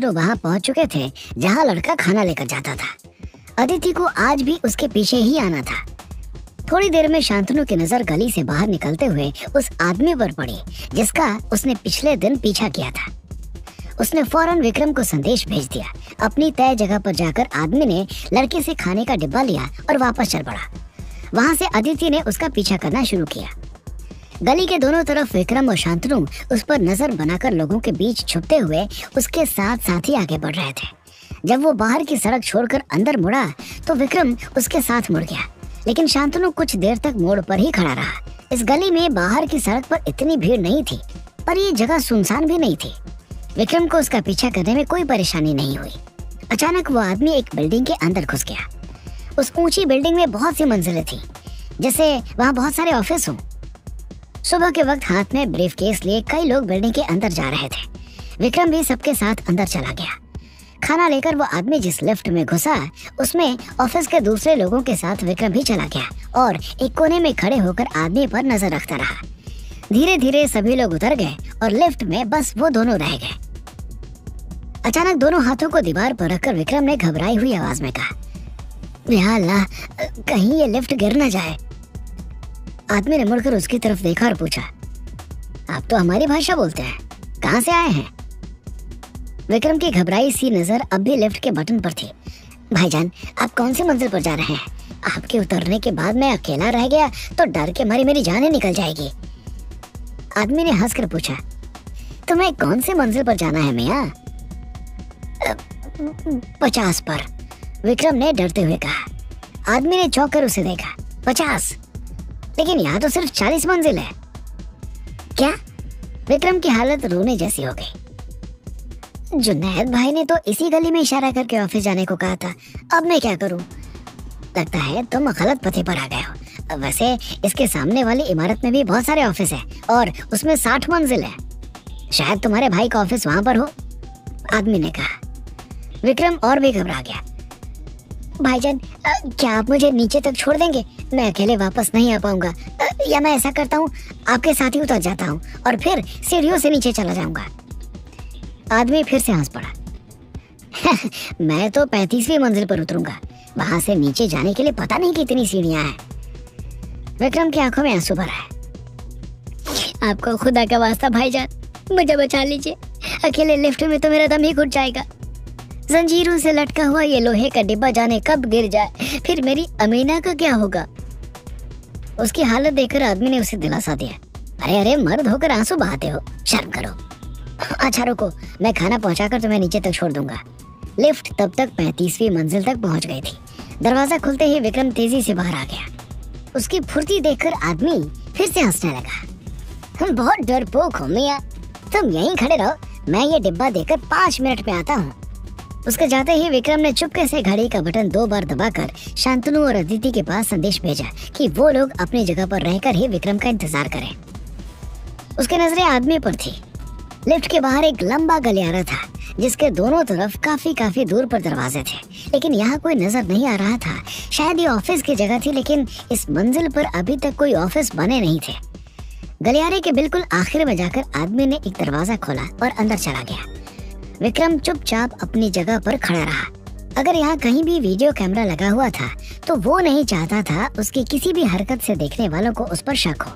शांतनु वहाँ पहुँच चुके थे जहाँ लड़का खाना लेकर जाता था। अदिति को आज भी उसके पीछे ही आना था। थोड़ी देर में शांतनु की नजर गली से बाहर निकलते हुए उस आदमी पर पड़ी जिसका उसने पिछले दिन पीछा किया था। उसने फौरन विक्रम को संदेश भेज दिया। अपनी तय जगह पर जाकर आदमी ने लड़के से खाने का डिब्बा लिया और वापस चल पड़ा। वहाँ से अदिति ने उसका पीछा करना शुरू किया। गली के दोनों तरफ विक्रम और शांतनु उस पर नजर बनाकर लोगों के बीच छुपते हुए उसके साथ साथ ही आगे बढ़ रहे थे। जब वो बाहर की सड़क छोड़कर अंदर मुड़ा तो विक्रम उसके साथ मुड़ गया, लेकिन शांतनु कुछ देर तक मोड़ पर ही खड़ा रहा। इस गली में बाहर की सड़क पर इतनी भीड़ नहीं थी, पर ये जगह सुनसान भी नहीं थी। विक्रम को उसका पीछा करने में कोई परेशानी नहीं हुई। अचानक वो आदमी एक बिल्डिंग के अंदर घुस गया। उस ऊंची बिल्डिंग में बहुत सी मंजिलें थी, जैसे वहाँ बहुत सारे ऑफिस हों। सुबह के वक्त हाथ में ब्रीफकेस लिए कई लोग बिल्डिंग के अंदर जा रहे थे। विक्रम भी सबके साथ अंदर चला गया। खाना लेकर वो आदमी जिस लिफ्ट में घुसा उसमें ऑफिस के दूसरे लोगों के साथ विक्रम भी चला गया और एक कोने में खड़े होकर आदमी पर नजर रखता रहा। धीरे धीरे सभी लोग उतर गए और लिफ्ट में बस वो दोनों रह गए। अचानक दोनों हाथों को दीवार पर रखकर विक्रम ने घबराई हुई आवाज में कहा, या अल्लाह, कहीं ये लिफ्ट गिर न जाए। आदमी ने मुड़कर उसकी तरफ देखा और पूछा, आप तो हमारी भाषा बोलते हैं, कहाँ से आए हैं? विक्रम की घबराई सी नजर अब भी लिफ्ट के बटन पर थी। भाईजान, आप कौन सी मंजिल पर जा रहे हैं? आपके उतरने के बाद मैं अकेला रह गया तो डर के मारे मेरी जान ही निकल जाएगी। आदमी ने हंसकर पूछा, तुम्हें कौन सी मंजिल पर जाना है मियाँ? 50 पर, विक्रम ने डरते हुए कहा। आदमी ने चौंक कर उसे देखा। 50? लेकिन यहाँ तो सिर्फ 40 मंजिल है। क्या? विक्रम की हालत रोने जैसी हो गई। जुनैद भाई ने तो इसी गली में इशारा करके ऑफिस जाने को कहा था, अब मैं क्या करूं? लगता है तुम गलत पते पर आ गए हो। वैसे इसके सामने वाली इमारत में भी बहुत सारे ऑफिस है और उसमें 60 मंजिल है। शायद तुम्हारे भाई का ऑफिस वहां पर हो, आदमी ने कहा। विक्रम और भी घबरा गया। भाईजान, क्या आप मुझे नीचे तक छोड़ देंगे? मैं अकेले वापस नहीं आ पाऊंगा। या मैं ऐसा करता हूँ, आपके साथ ही उतर जाता हूँ और फिर सीढ़ियों से नीचे चला जाऊंगा। आदमी फिर से हंस पड़ा। मैं तो 35वीं मंजिल पर उतरूंगा। वहां से नीचे जाने के लिए पता नहीं कितनी सीढ़ियां हैं। विक्रम की आंखों में आंसू भरा है। आपको खुदा का वास्ता भाईजान, मुझे बचा लीजिए। अकेले लिफ्ट में तो मेरा दम ही घुट जाएगा। जंजीरों से लटका हुआ ये लोहे का डिब्बा जाने कब गिर जाए, फिर मेरी अमीना का क्या होगा? उसकी हालत देखकर आदमी ने उसे दिलासा दिया। अरे अरे, मर्द होकर आंसू बहाते हो, शर्म करो। अच्छा रुको, मैं खाना पहुंचाकर तुम्हें नीचे तक छोड़ दूंगा। लिफ्ट तब तक 35वीं मंजिल तक पहुंच गई थी। दरवाजा खुलते ही विक्रम तेजी से बाहर आ गया। उसकी फुर्ती देखकर आदमी फिर से हंसने लगा। हम बहुत डरपोक हो मियां, तुम यहीं खड़े रहो, मैं ये डिब्बा देकर 5 मिनट में आता हूँ। उसके जाते ही विक्रम ने चुपके से घड़ी का बटन 2 बार दबाकर शांतनु और अदिति के पास संदेश भेजा कि वो लोग अपनी जगह पर रहकर ही विक्रम का इंतजार करें। उसकी नजरें आदमी पर थी। लिफ्ट के बाहर एक लंबा गलियारा था जिसके दोनों तरफ काफी दूर पर दरवाजे थे, लेकिन यहाँ कोई नजर नहीं आ रहा था। शायद ये ऑफिस की जगह थी, लेकिन इस मंजिल पर अभी तक कोई ऑफिस बने नहीं थे। गलियारे के बिल्कुल आखिर में जाकर आदमी ने एक दरवाजा खोला और अंदर चला गया। विक्रम चुपचाप अपनी जगह पर खड़ा रहा। अगर यहाँ कहीं भी वीडियो कैमरा लगा हुआ था तो वो नहीं चाहता था उसकी किसी भी हरकत से देखने वालों को उस पर शक हो।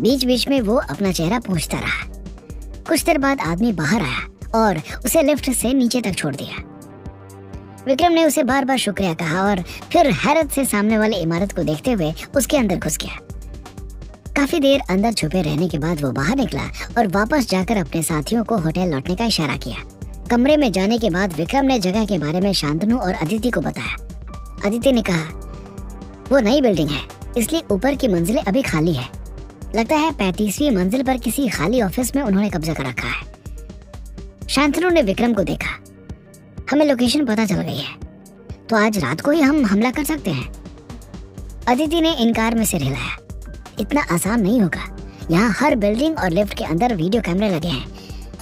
बीच बीच में वो अपना चेहरा पोंछता रहा। कुछ देर बाद आदमी बाहर आया और उसे लिफ्ट से नीचे तक छोड़ दिया। विक्रम ने उसे बार बार शुक्रिया कहा और फिर हैरत से सामने वाली इमारत को देखते हुए उसके अंदर घुस गया। काफी देर अंदर छुपे रहने के बाद वो बाहर निकला और वापस जाकर अपने साथियों को होटल लौटने का इशारा किया। कमरे में जाने के बाद विक्रम ने जगह के बारे में शांतनु और अदिति को बताया। अदिति ने कहा, वो नई बिल्डिंग है, इसलिए ऊपर की मंजिलें अभी खाली है। लगता है 35वीं मंजिल पर किसी खाली ऑफिस में उन्होंने कब्जा कर रखा है। शांतनु ने विक्रम को देखा। हमें लोकेशन पता चल गई है, तो आज रात को ही हम हमला कर सकते हैं। अदिति ने इनकार में सिर हिलाया। इतना आसान नहीं होगा। यहाँ हर बिल्डिंग और लिफ्ट के अंदर वीडियो कैमरे लगे हैं।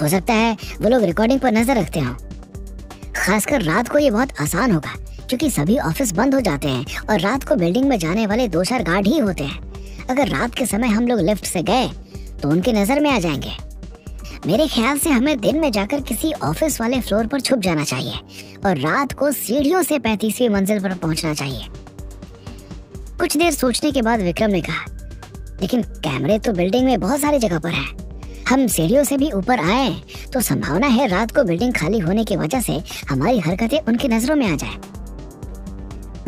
हो सकता है वो लोग रिकॉर्डिंग पर नजर रखते हों। खासकर रात को ये बहुत आसान होगा क्योंकि सभी ऑफिस बंद हो जाते हैं और रात को बिल्डिंग में जाने वाले 2-4 गार्ड ही होते हैं। अगर रात के समय हम लोग लिफ्ट से गए तो उनकी नजर में आ जाएंगे। मेरे ख्याल से हमें दिन में जाकर किसी ऑफिस वाले फ्लोर पर छुप जाना चाहिए और रात को सीढ़ियों से 35वीं मंजिल पर पहुंचना चाहिए। कुछ देर सोचने के बाद विक्रम ने कहा, लेकिन कैमरे तो बिल्डिंग में बहुत सारी जगह पर हैं। हम सीढ़ियों से भी ऊपर आए तो संभावना है रात को बिल्डिंग खाली होने की वजह से हमारी हरकतें उनकी नजरों में आ जाए।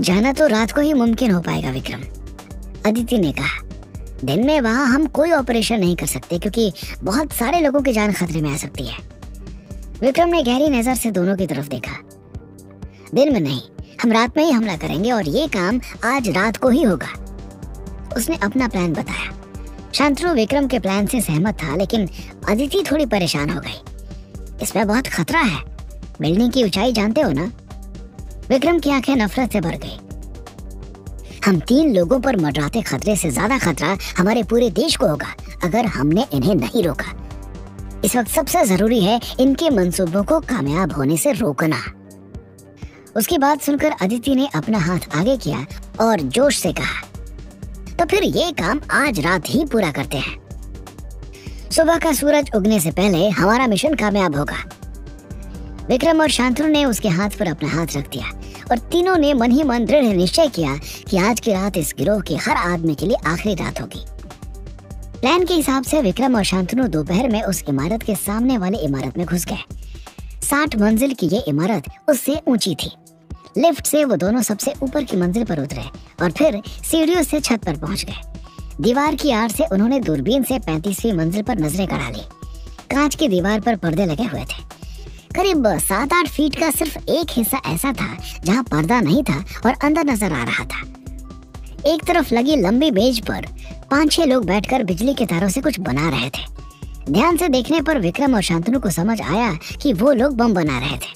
जाना तो रात को ही मुमकिन हो पाएगा विक्रम, अदिति ने कहा। दिन में वहां हम कोई ऑपरेशन नहीं कर सकते क्योंकि बहुत सारे लोगों की जान खतरे में आ सकती है। विक्रम ने गहरी नजर से दोनों की तरफ देखा। दिन में नहीं, हम रात में ही हमला करेंगे और ये काम आज रात को ही होगा। उसने अपना प्लान बताया। शांतनु विक्रम के प्लान से सहमत था, लेकिन अदिति थोड़ी परेशान हो गई। इसमें बहुत खतरा है, बिल्डिंग की ऊंचाई जानते हो ना। विक्रम की आंखें नफरत से भर गई। हम 3 लोगों पर मंडराते खतरे से ज्यादा खतरा हमारे पूरे देश को होगा अगर हमने इन्हें नहीं रोका। इस वक्त सबसे जरूरी है इनके मंसूबों को कामयाब होने से रोकना। उसकी बात सुनकर अदिति ने अपना हाथ आगे किया और जोश से कहा, तो फिर ये काम आज रात ही पूरा करते हैं। सुबह का सूरज उगने से पहले हमारा मिशन कामयाब होगा। विक्रम और शांतनु ने उसके हाथ पर अपना हाथ रख दिया और तीनों ने मन ही मन दृढ़ निश्चय किया कि आज की रात इस गिरोह के हर आदमी के लिए आखिरी रात होगी। प्लान के हिसाब से विक्रम और शांतनु दोपहर में उस इमारत के सामने वाली इमारत में घुस गए। 60 मंजिल की ये इमारत उससे ऊंची थी। लिफ्ट से वो दोनों सबसे ऊपर की मंजिल पर उतरे और फिर सीढ़ियों से छत पर पहुंच गए। दीवार की आड़ से उन्होंने दूरबीन से 35वीं मंजिल पर नजरें गड़ा ली। कांच की दीवार पर पर्दे लगे हुए थे। करीब 7-8 फीट का सिर्फ एक हिस्सा ऐसा था जहां पर्दा नहीं था और अंदर नजर आ रहा था। एक तरफ लगी लंबी मेज पर 5-6 लोग बैठकर बिजली के तारों से कुछ बना रहे थे। ध्यान से देखने पर विक्रम और शांतनु को समझ आया कि वो लोग बम बना रहे थे।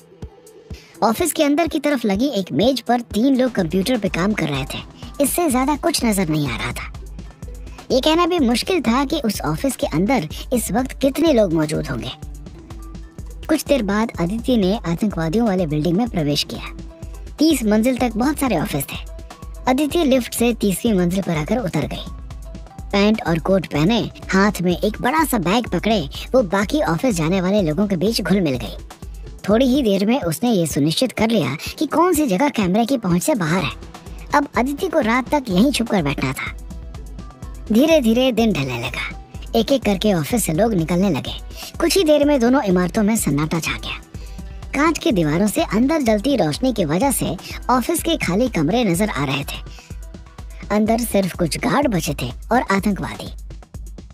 ऑफिस के अंदर की तरफ लगी एक मेज पर 3 लोग कंप्यूटर पे काम कर रहे थे। इससे ज्यादा कुछ नजर नहीं आ रहा था। ये कहना भी मुश्किल था कि उस ऑफिस के अंदर इस वक्त कितने लोग मौजूद होंगे। कुछ देर बाद अदिति ने आतंकवादियों वाले बिल्डिंग में प्रवेश किया। 30 मंजिल तक बहुत सारे ऑफिस थे। अदिति लिफ्ट से 30वीं मंजिल पर आकर उतर गई। पैंट और कोट पहने, हाथ में एक बड़ा सा बैग पकड़े, वो बाकी ऑफिस जाने वाले लोगों के बीच घुल मिल गई। थोड़ी ही देर में उसने ये सुनिश्चित कर लिया कि कौन सी जगह कैमरे की पहुंच से बाहर है। अब अदिति को रात तक यहीं छुपकर बैठना था। धीरे धीरे दिन ढलने लगा। एक एक करके ऑफिस से लोग निकलने लगे। कुछ ही देर में दोनों इमारतों में सन्नाटा छा गया। कांच की दीवारों से अंदर जलती रोशनी की वजह से ऑफिस के खाली कमरे नजर आ रहे थे। अंदर सिर्फ कुछ गार्ड बचे थे और आतंकवादी।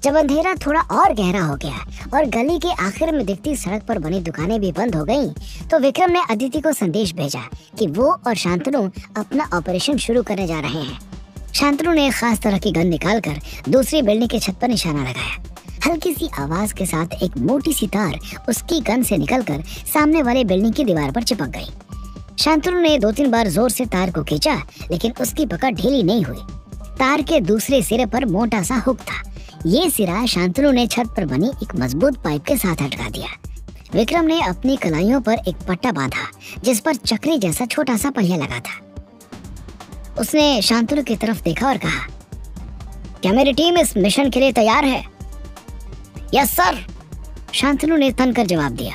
जब अंधेरा थोड़ा और गहरा हो गया और गली के आखिर में दिखती सड़क पर बनी दुकानें भी बंद हो गईं, तो विक्रम ने अदिति को संदेश भेजा कि वो और शांतनु अपना ऑपरेशन शुरू करने जा रहे हैं। शांतनु ने खास तरह की गन निकालकर दूसरी बिल्डिंग के छत पर निशाना लगाया। हल्की सी आवाज के साथ एक मोटी सी तार उसकी गन से निकलकर सामने वाले बिल्डिंग की दीवार पर चिपक गई। शांतनु ने 2-3 बार जोर से तार को खींचा, लेकिन उसकी पकड़ ढीली नहीं हुई। तार के दूसरे सिरे पर मोटा सा हुक था। ये सिरा शांतनु ने छत पर बनी एक मजबूत पाइप के साथ अटका दिया। विक्रम ने अपनी कलाइयों पर एक पट्टा बांधा जिस पर चक्री जैसा छोटा सा पहिया लगा था। उसने शांतनु की तरफ देखा और कहा, क्या मेरी टीम इस मिशन के लिए तैयार है? यस सर, शांतनु ने तन कर जवाब दिया।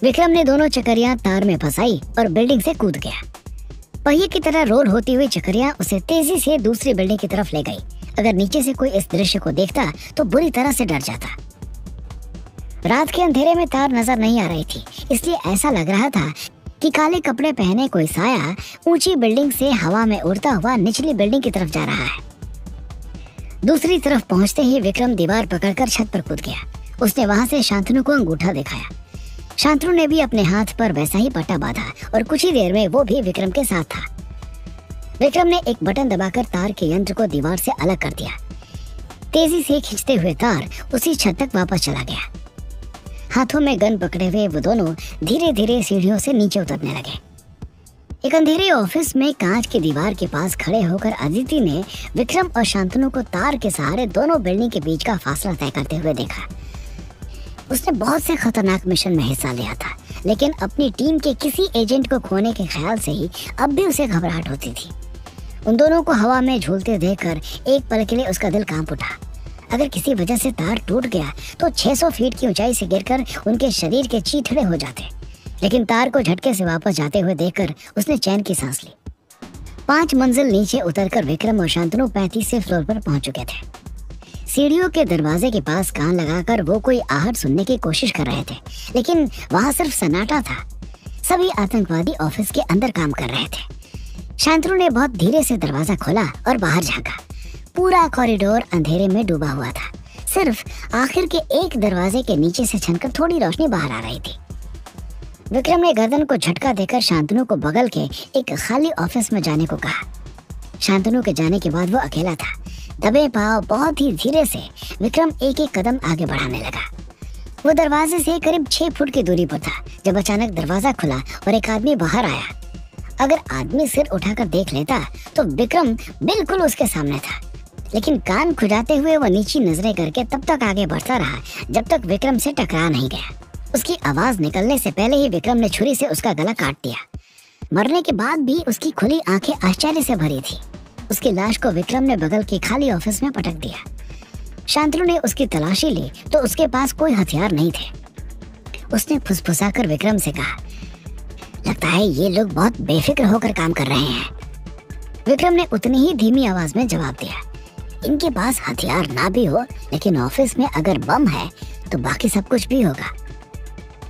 विक्रम ने दोनों चक्रियां तार में फंसाई और बिल्डिंग से कूद गया। पहिए की तरह रोल होती हुई चक्रियां उसे तेजी से दूसरी बिल्डिंग की तरफ ले गई। अगर नीचे से कोई इस दृश्य को देखता तो बुरी तरह से डर जाता। रात के अंधेरे में तार नजर नहीं आ रही थी, इसलिए ऐसा लग रहा था कि काले कपड़े पहने कोई साया ऊंची बिल्डिंग से हवा में उड़ता हुआ निचली बिल्डिंग की तरफ जा रहा है। दूसरी तरफ पहुंचते ही विक्रम दीवार पकड़कर छत पर कूद गया। उसने वहां से शांतनु को अंगूठा दिखाया। शांतनु ने भी अपने हाथ पर वैसा ही पट्टा बांधा और कुछ ही देर में वो भी विक्रम के साथ था। विक्रम ने एक बटन दबाकर तार के यंत्र को दीवार से अलग कर दिया। तेजी से खींचते हुए तार उसी छत तक वापस चला गया। हाथों में गन पकड़े हुए वो दोनों धीरे धीरे सीढ़ियों से नीचे उतरने लगे। एक अंधेरे ऑफिस में कांच की दीवार के पास खड़े होकर अदिति ने विक्रम और शांतनु को तार के सहारे दोनों बिल्डिंग के बीच का फासला तय करते हुए देखा। उसने बहुत से खतरनाक मिशन में हिस्सा लिया था, लेकिन अपनी टीम के किसी एजेंट को खोने के ख्याल से ही अब भी उसे घबराहट होती थी। उन दोनों को हवा में झूलते देखकर एक पल के लिए उसका दिल कांप उठा। अगर किसी वजह से तार टूट गया तो 600 फीट की ऊंचाई से गिरकर उनके शरीर के चीथड़े हो जाते। लेकिन तार को झटके से वापस जाते हुए देखकर उसने चैन की सांस ली। 5 मंजिल नीचे उतरकर विक्रम और शांतनु 35वें फ्लोर पर पहुंच चुके थे। सीढ़ियों के दरवाजे के पास कान लगाकर वो कोई आहट सुनने की कोशिश कर रहे थे, लेकिन वहां सिर्फ सन्नाटा था। सभी आतंकवादी ऑफिस के अंदर काम कर रहे थे। शांतनु ने बहुत धीरे से दरवाजा खोला और बाहर झांका। पूरा कॉरिडोर अंधेरे में डूबा हुआ था। सिर्फ आखिर के एक दरवाजे के नीचे से छनकर थोड़ी रोशनी बाहर आ रही थी। विक्रम ने गर्दन को झटका देकर शांतनु को बगल के एक खाली ऑफिस में जाने को कहा। शांतनु के जाने के बाद वो अकेला था। दबे पांव बहुत ही धीरे से विक्रम एक एक कदम आगे बढ़ाने लगा। वो दरवाजे से करीब 6 फुट की दूरी पर था जब अचानक दरवाजा खुला और एक आदमी बाहर आया। अगर आदमी सिर उठाकर देख लेता तो विक्रम बिल्कुल उसके सामने था, लेकिन कान खुजाते हुए वो नीची नजरें करके तब तक आगे बढ़ता रहा जब तक विक्रम से टकरा नहीं गया। उसकी आवाज निकलने से पहले ही विक्रम ने छुरी से उसका गला काट दिया। मरने के बाद भी उसकी खुली आंखें आश्चर्य से भरी थी। उसकी लाश को विक्रम ने बगल के खाली ऑफिस में पटक दिया। शांतनु ने उसकी तलाशी ली तो उसके पास कोई हथियार नहीं थे। उसने फुसफुसाकर विक्रम से कहा, लगता है ये लोग बहुत बेफिक्र होकर काम कर रहे हैं। विक्रम ने उतनी ही धीमी आवाज में जवाब दिया, इनके पास हथियार ना भी हो, लेकिन ऑफिस में अगर बम है तो बाकी सब कुछ भी होगा।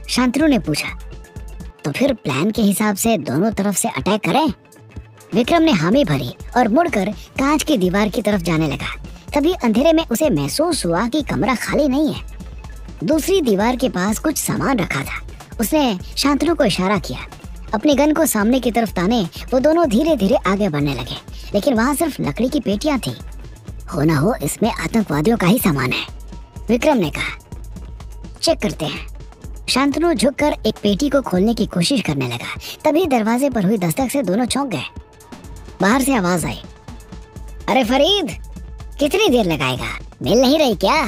शांतनु ने पूछा, तो फिर प्लान के हिसाब से दोनों तरफ से अटैक करें? विक्रम ने हामी भरी और मुड़कर कांच की दीवार की तरफ जाने लगा। तभी अंधेरे में उसे महसूस हुआ कि कमरा खाली नहीं है। दूसरी दीवार के पास कुछ सामान रखा था। उसने शांतनु को इशारा किया। अपनी गन को सामने की तरफ ताने वो दोनों धीरे धीरे आगे बढ़ने लगे, लेकिन वहाँ सिर्फ लकड़ी की पेटियां थी। हो ना हो इसमें आतंकवादियों का ही सामान है, विक्रम ने कहा। चेक करते हैं। शांतनु झुककर एक पेटी को खोलने की कोशिश करने लगा। तभी दरवाजे पर हुई दस्तक से दोनों चौंक गए। बाहर से आवाज आई, अरे फरीद, कितनी देर लगाएगा, मिल नहीं रही क्या?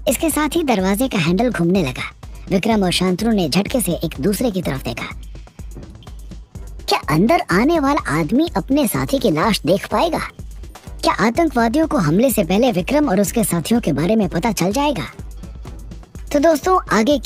इसके साथ ही दरवाजे का हैंडल घूमने लगा। विक्रम और शांतनु ने झटके से एक दूसरे की तरफ देखा। क्या अंदर आने वाला आदमी अपने साथी की लाश देख पाएगा? क्या आतंकवादियों को हमले से पहले विक्रम और उसके साथियों के बारे में पता चल जाएगा? तो दोस्तों आगे